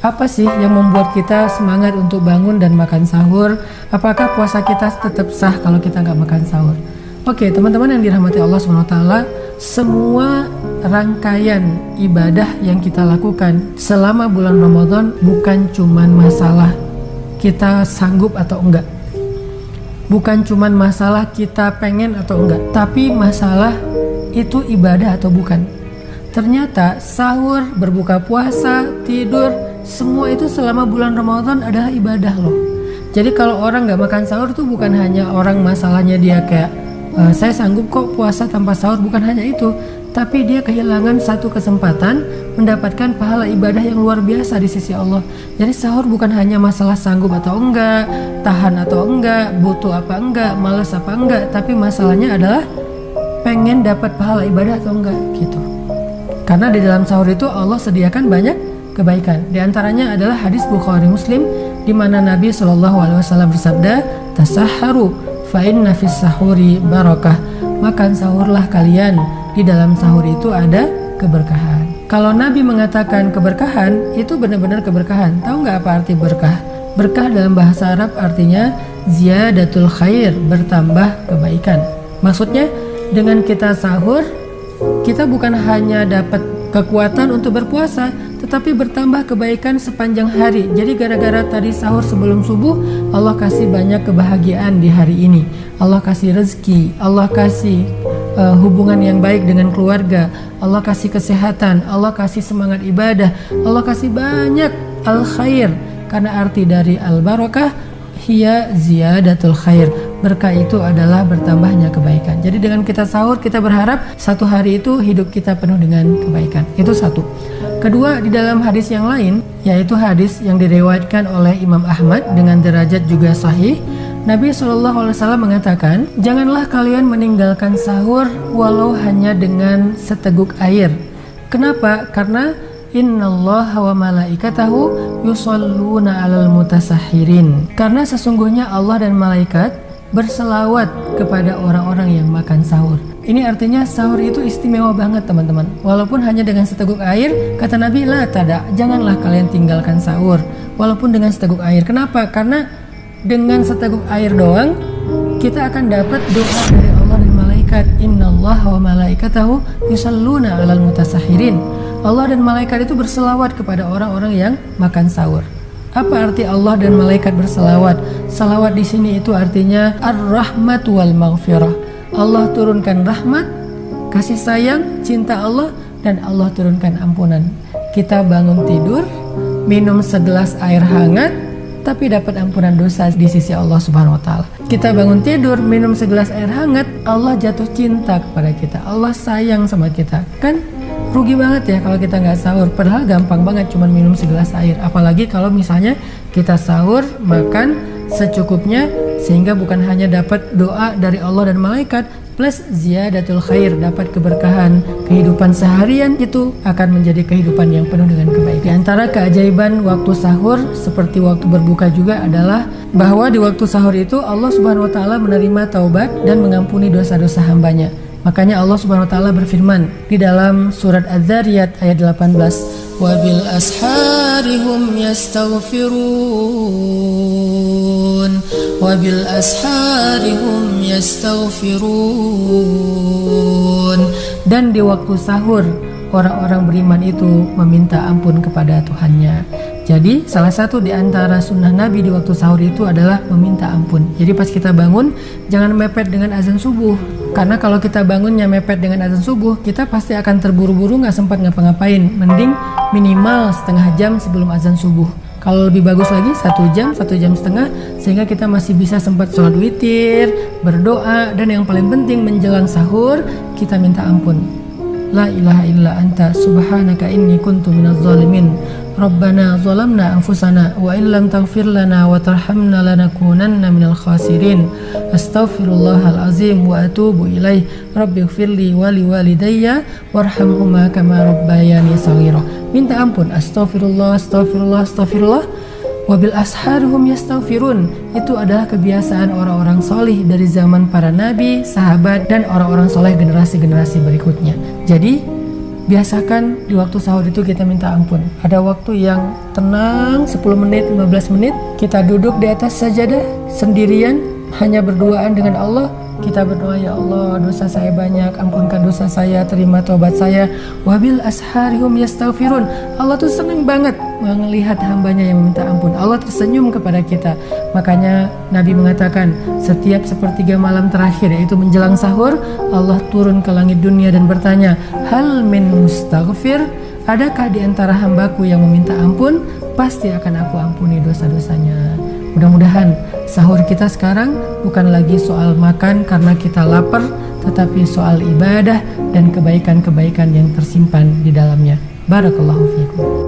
Apa sih yang membuat kita semangat untuk bangun dan makan sahur? Apakah puasa kita tetap sah kalau kita nggak makan sahur? Oke, teman-teman yang dirahmati Allah SWT, semua rangkaian ibadah yang kita lakukan selama bulan Ramadan bukan cuman masalah kita sanggup atau enggak, bukan cuman masalah kita pengen atau enggak, tapi masalah itu ibadah atau bukan. Ternyata sahur, berbuka puasa, tidur, semua itu selama bulan Ramadan adalah ibadah loh. Jadi kalau orang nggak makan sahur tuh bukan hanya orang masalahnya dia kayak saya sanggup kok puasa tanpa sahur, bukan hanya itu, tapi dia kehilangan satu kesempatan mendapatkan pahala ibadah yang luar biasa di sisi Allah. Jadi sahur bukan hanya masalah sanggup atau enggak, tahan atau enggak, butuh apa enggak, malas apa enggak, tapi masalahnya adalah pengen dapat pahala ibadah atau enggak gitu. Karena di dalam sahur itu Allah sediakan banyak kebaikan. Di antaranya adalah hadis Bukhari Muslim di mana Nabi SAW bersabda, "Tasahharu fa inna fis sahuri barakah." Makan sahurlah kalian, di dalam sahur itu ada keberkahan. Kalau Nabi mengatakan keberkahan, itu benar-benar keberkahan. Tahu nggak apa arti berkah? Berkah dalam bahasa Arab artinya ziyadatul khair, bertambah kebaikan. Maksudnya dengan kita sahur, kita bukan hanya dapat kekuatan untuk berpuasa, tetapi bertambah kebaikan sepanjang hari. Jadi gara-gara tadi sahur sebelum subuh, Allah kasih banyak kebahagiaan di hari ini. Allah kasih rezeki, Allah kasih hubungan yang baik dengan keluarga, Allah kasih kesehatan, Allah kasih semangat ibadah, Allah kasih banyak al-khair. Karena arti dari al-barakah hiya ziyadatul khair. Berkah itu adalah bertambahnya kebaikan. Jadi dengan kita sahur, kita berharap satu hari itu hidup kita penuh dengan kebaikan. Itu satu. Kedua, di dalam hadis yang lain, yaitu hadis yang diriwayatkan oleh Imam Ahmad dengan derajat juga sahih, Nabi SAW mengatakan, janganlah kalian meninggalkan sahur walau hanya dengan seteguk air. Kenapa? Karena innallaha wa malaikatahu yusholluna 'alal mutasahhirin. Karena sesungguhnya Allah dan malaikat berselawat kepada orang-orang yang makan sahur. Ini artinya sahur itu istimewa banget teman-teman. Walaupun hanya dengan seteguk air, kata Nabi, la tada, janganlah kalian tinggalkan sahur walaupun dengan seteguk air. Kenapa? Karena dengan seteguk air doang kita akan dapat doa dari Allah dan malaikat. Innallaha wa malaikatahu yusholluna 'alal mutasahhirin. Allah dan malaikat itu berselawat kepada orang-orang yang makan sahur. Apa arti Allah dan malaikat berselawat? Salawat di sini itu artinya ar-rahmat wal maghfirah. Allah turunkan rahmat, kasih sayang, cinta Allah, dan Allah turunkan ampunan. Kita bangun tidur, minum segelas air hangat, tapi dapat ampunan dosa di sisi Allah Subhanahu wa taala. Kita bangun tidur, minum segelas air hangat, Allah jatuh cinta kepada kita. Allah sayang sama kita. Kan rugi banget ya kalau kita nggak sahur. Padahal gampang banget cuma minum segelas air. Apalagi kalau misalnya kita sahur, makan secukupnya, sehingga bukan hanya dapat doa dari Allah dan malaikat, plus ziyadatul khair, dapat keberkahan. Kehidupan seharian itu akan menjadi kehidupan yang penuh dengan kebaikan. Di antara keajaiban waktu sahur seperti waktu berbuka juga adalah bahwa di waktu sahur itu Allah Subhanahu wa taala menerima taubat dan mengampuni dosa-dosa hambanya. Makanya Allah Subhanahu wa taala berfirman di dalam surat Az-Zariyat ayat 18, wabil asharihum yastaghfirun, wabil asharihum yastaghfirun. Dan di waktu sahur orang-orang beriman itu meminta ampun kepada Tuhannya. Jadi salah satu di antara sunnah Nabi di waktu sahur itu adalah meminta ampun. Jadi pas kita bangun jangan mepet dengan azan subuh. Karena kalau kita bangunnya mepet dengan azan subuh, kita pasti akan terburu-buru, nggak sempat ngapa-ngapain. Mending minimal setengah jam sebelum azan subuh. Kalau lebih bagus lagi 1 jam, 1 jam setengah, sehingga kita masih bisa sempat sholat witir, berdoa, dan yang paling penting menjelang sahur kita minta ampun. La ilaha illa anta subhanaka inni kuntu minaz zalimin. Rabbana zalamna anfusana wa illam taghfir lana wa tarhamna lanakunanna minal khasirin. Astaghfirullahal azim wa atubu ilaih. Rabbighfirli wa liwalidayya warhamhuma kama rabbayani shaghira. Minta ampun, astagfirullah, astagfirullah, astagfirullah. Wabil asharhum yastaghfirun. Itu adalah kebiasaan orang-orang solih dari zaman para nabi, sahabat, dan orang-orang soleh generasi-generasi berikutnya. Jadi biasakan di waktu sahur itu kita minta ampun. Ada waktu yang tenang 10 menit, 15 menit, kita duduk di atas sajadah sendirian, hanya berduaan dengan Allah. Kita berdoa, ya Allah, dosa saya banyak, ampunkan dosa saya, terima taubat saya. Wabil asharihum yastaghfirun. Allah tuh senang banget melihat hambanya yang meminta ampun. Allah tersenyum kepada kita. Makanya Nabi mengatakan, setiap sepertiga malam terakhir, yaitu menjelang sahur, Allah turun ke langit dunia dan bertanya, hal min mustaghfir? Adakah di antara hambaku yang meminta ampun? Pasti akan aku ampuni dosa-dosanya. Mudah-mudahan sahur kita sekarang bukan lagi soal makan karena kita lapar, tetapi soal ibadah dan kebaikan-kebaikan yang tersimpan di dalamnya. Barakallahu fiikum.